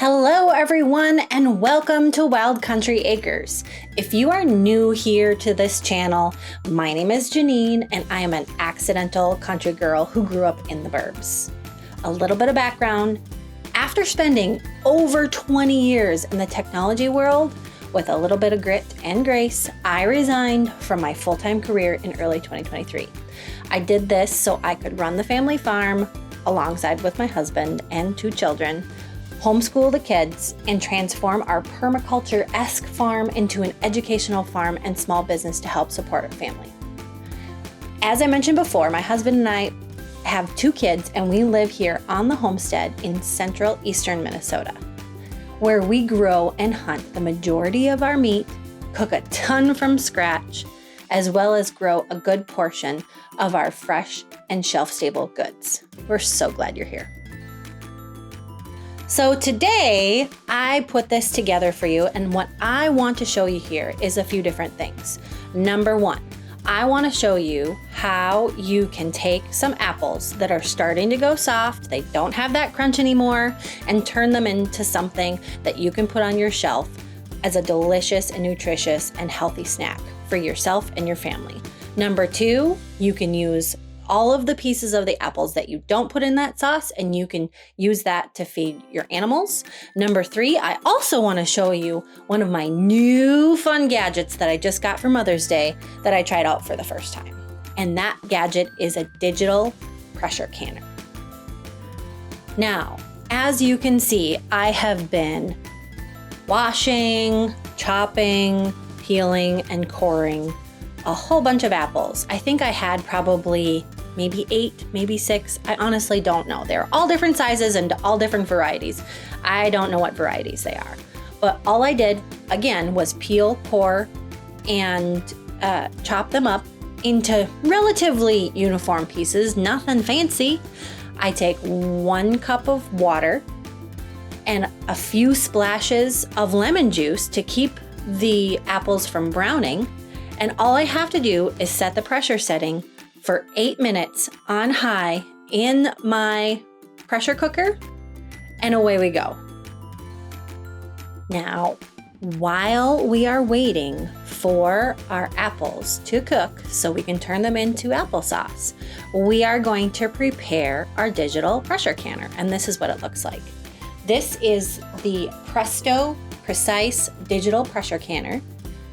Hello everyone and welcome to Wild Country Acres. If you are new here to this channel, my name is Janine and I am an accidental country girl who grew up in the burbs. A little bit of background: after spending over 20 years in the technology world, with a little bit of grit and grace, I resigned from my full-time career in early 2023. I did this so I could run the family farm alongside with my husband and 2 children, homeschool the kids, and transform our permaculture-esque farm into an educational farm and small business to help support our family. As I mentioned before, my husband and I have 2 kids and we live here on the homestead in central eastern Minnesota, where we grow and hunt the majority of our meat, cook a ton from scratch, as well as grow a good portion of our fresh and shelf-stable goods. We're so glad you're here. So today, I put this together for you, and what I want to show you here is a few different things. Number 1, I want to show you how you can take some apples that are starting to go soft, they don't have that crunch anymore, and turn them into something that you can put on your shelf as a delicious and nutritious and healthy snack for yourself and your family. Number 2, you can use all of the pieces of the apples that you don't put in that sauce, and you can use that to feed your animals. Number 3, I also want to show you one of my new fun gadgets that I just got for Mother's Day that I tried out for the first time. And that gadget is a digital pressure canner. Now, as you can see, I have been washing, chopping, peeling, and coring a whole bunch of apples. I think I had probably maybe 8, maybe 6. I honestly don't know. They're all different sizes and all different varieties. I don't know what varieties they are. But all I did, again, was peel, core, and chop them up into relatively uniform pieces, nothing fancy. I take 1 cup of water and a few splashes of lemon juice to keep the apples from browning. And all I have to do is set the pressure setting for 8 minutes on high in my pressure cooker, and away we go. Now, while we are waiting for our apples to cook so we can turn them into applesauce, we are going to prepare our digital pressure canner, and this is what it looks like. This is the Presto Precise Digital Pressure Canner.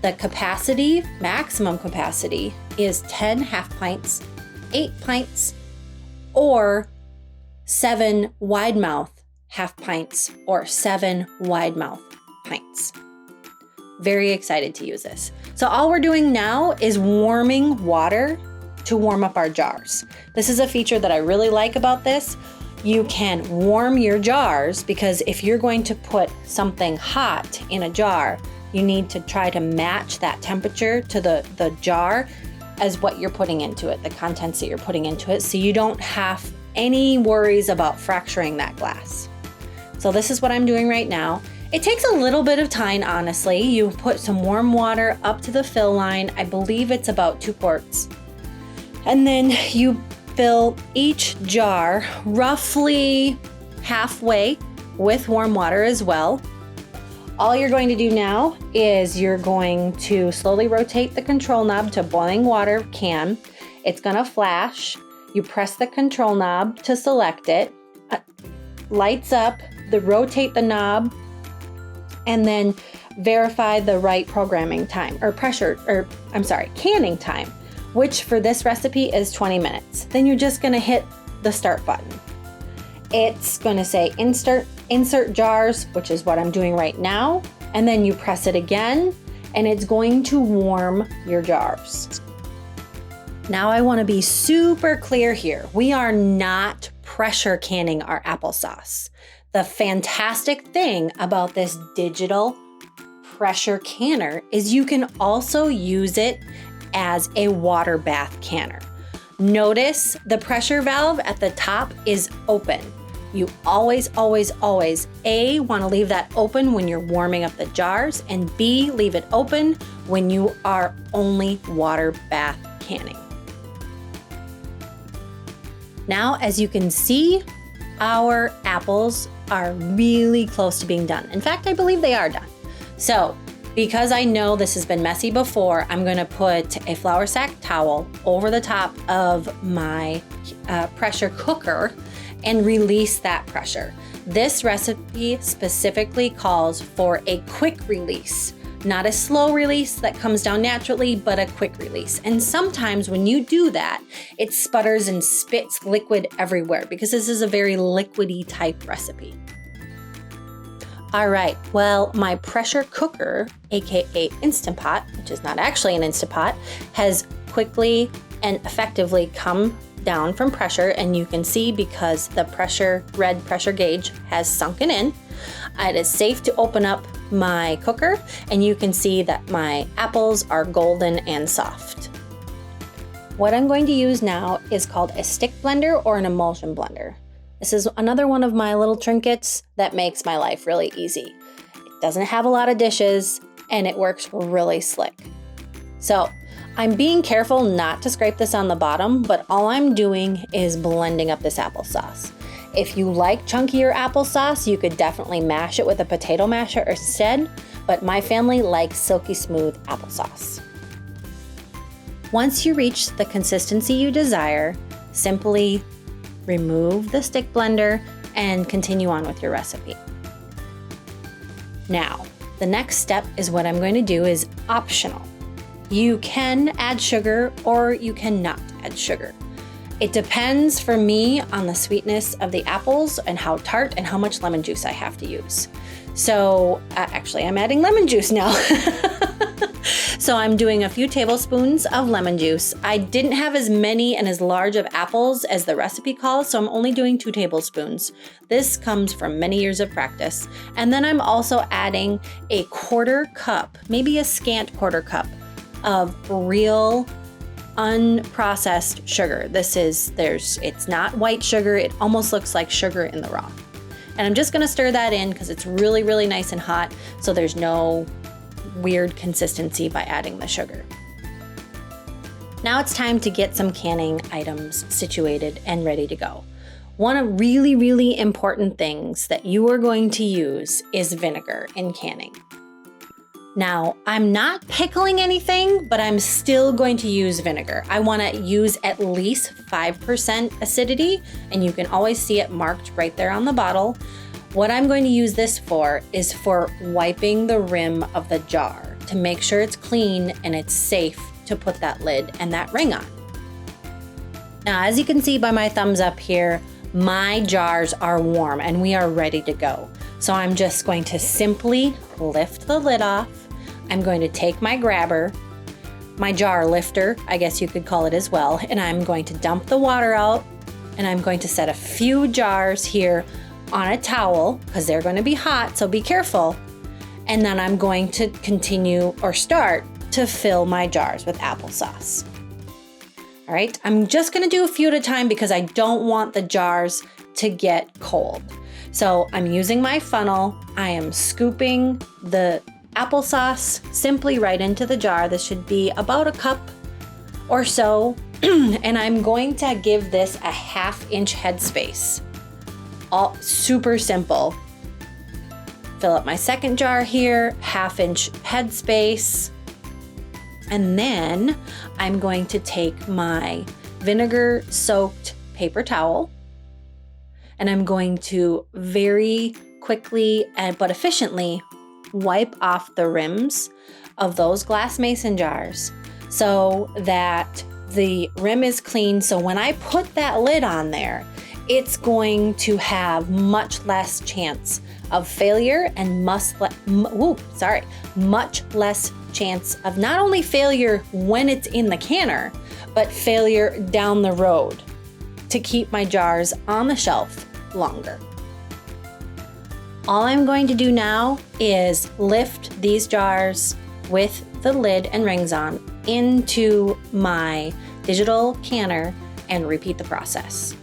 The capacity, maximum capacity, is 10 half pints, 8 pints, or 7 wide mouth half pints, or 7 wide mouth pints. Very excited to use this. So all we're doing now is warming water to warm up our jars. This is a feature that I really like about this. You can warm your jars because if you're going to put something hot in a jar, you need to try to match that temperature to the jar as what you're putting into it, the contents that you're putting into it, so you don't have any worries about fracturing that glass. So this is what I'm doing right now. It takes a little bit of time, honestly. You put some warm water up to the fill line. I believe it's about 2 quarts. And then you fill each jar roughly halfway with warm water as well. All you're going to do now is you're going to slowly rotate the control knob to boiling water can. It's going to flash. You press the control knob to select it. Lights up, rotate the knob, and then verify the right programming time canning time, which for this recipe is 20 minutes. Then you're just going to hit the start button. It's going to say insert jars, which is what I'm doing right now. And then you press it again and it's going to warm your jars. Now I want to be super clear here. We are not pressure canning our applesauce. The fantastic thing about this digital pressure canner is you can also use it as a water bath canner. Notice the pressure valve at the top is open. You always, A, want to leave that open when you're warming up the jars, and B, leave it open when you are only water bath canning. Now, as you can see, our apples are really close to being done. In fact, I believe they are done. So because I know this has been messy before, I'm gonna put a flour sack towel over the top of my pressure cooker and release that pressure. This recipe specifically calls for a quick release, not a slow release that comes down naturally, but a quick release. And sometimes when you do that, it sputters and spits liquid everywhere because this is a very liquidy type recipe. All right, well, my pressure cooker, AKA Instant Pot, which is not actually an Instant Pot, has quickly and effectively come down from pressure, and you can see because the red pressure gauge has sunken in. It is safe to open up my cooker, and you can see that my apples are golden and soft. What I'm going to use now is called a stick blender or an emulsion blender. This is another one of my little trinkets that makes my life really easy. It doesn't have a lot of dishes and it works really slick. So I'm being careful not to scrape this on the bottom, but all I'm doing is blending up this applesauce. If you like chunkier applesauce, you could definitely mash it with a potato masher instead, but my family likes silky smooth applesauce. Once you reach the consistency you desire, simply remove the stick blender and continue on with your recipe. Now, the next step is what I'm going to do is optional. You can add sugar or you cannot add sugar. It depends for me on the sweetness of the apples and how tart and how much lemon juice I have to use. So actually I'm adding lemon juice now. So I'm doing a few tablespoons of lemon juice. I didn't have as many and as large of apples as the recipe calls, so I'm only doing 2 tablespoons. This comes from many years of practice. And then I'm also adding a 1/4 cup, maybe a scant 1/4 cup of real unprocessed sugar. It's not white sugar. It almost looks like sugar in the raw. And I'm just gonna stir that in because it's really, really nice and hot, so there's no weird consistency by adding the sugar. Now it's time to get some canning items situated and ready to go. One of really, really important things that you are going to use is vinegar in canning. Now, I'm not pickling anything, but I'm still going to use vinegar. I want to use at least 5% acidity, and you can always see it marked right there on the bottle. What I'm going to use this for is for wiping the rim of the jar to make sure it's clean and it's safe to put that lid and that ring on. Now, as you can see by my thumbs up here, my jars are warm and we are ready to go. So I'm just going to simply lift the lid off. I'm going to take my grabber, my jar lifter, I guess you could call it as well, and I'm going to dump the water out, and I'm going to set a few jars here on a towel because they're going to be hot, so be careful. And then I'm going to continue or start to fill my jars with applesauce. All right, I'm just going to do a few at a time because I don't want the jars to get cold. So I'm using my funnel. I am scooping the applesauce simply right into the jar. This should be about a cup or so. And I'm going to give this a 1/2 inch headspace. All super simple. Fill up my second jar here, 1/2 inch headspace. And then I'm going to take my vinegar soaked paper towel and I'm going to very quickly but efficiently wipe off the rims of those glass mason jars so that the rim is clean. So when I put that lid on there, it's going to have much less chance of failure and much less chance of not only failure when it's in the canner, but failure down the road to keep my jars on the shelf longer. All I'm going to do now is lift these jars with the lid and rings on into my digital canner and repeat the process.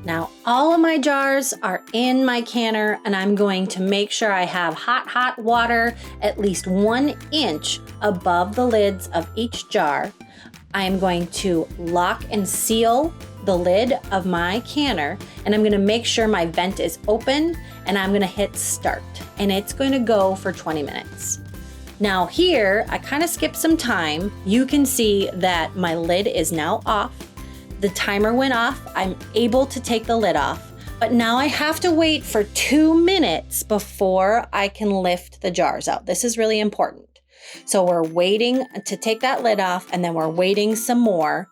Now all of my jars are in my canner, and I'm going to make sure I have hot water at least 1 inch above the lids of each jar. I am going to lock and seal the lid of my canner, and I'm gonna make sure my vent is open, and I'm gonna hit start, and it's going to go for 20 minutes. Now here, I kind of skipped some time. You can see that my lid is now off. The timer went off. I'm able to take the lid off, but now I have to wait for 2 minutes before I can lift the jars out. This is really important. So we're waiting to take that lid off, and then we're waiting some more.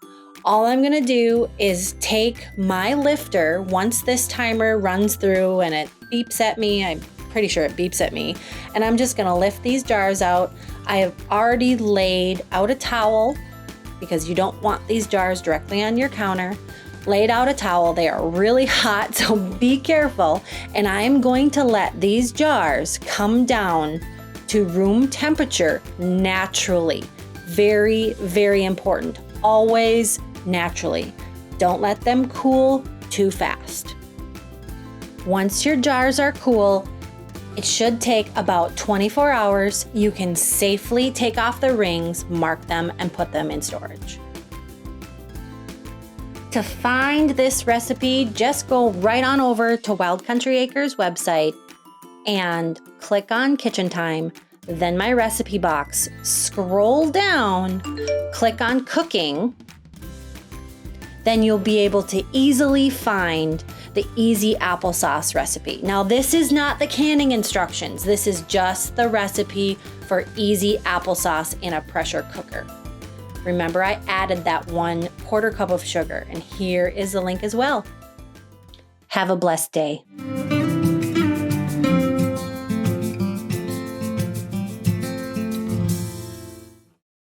All I'm gonna do is take my lifter once this timer runs through and it beeps at me. I'm pretty sure it beeps at me. And I'm just gonna lift these jars out. I have already laid out a towel because you don't want these jars directly on your counter. Laid out a towel. They are really hot, so be careful. And I am going to let these jars come down to room temperature naturally. Very, very important. Always naturally. Don't let them cool too fast. Once your jars are cool, it should take about 24 hours. You can safely take off the rings, mark them, and put them in storage. To find this recipe, just go right on over to Wild Country Acres website and click on Kitchen Time, then my recipe box, scroll down, click on Cooking. Then you'll be able to easily find the easy applesauce recipe. Now this is not the canning instructions. This is just the recipe for easy applesauce in a pressure cooker. Remember, I added that 1/4 cup of sugar, and here is the link as well. Have a blessed day.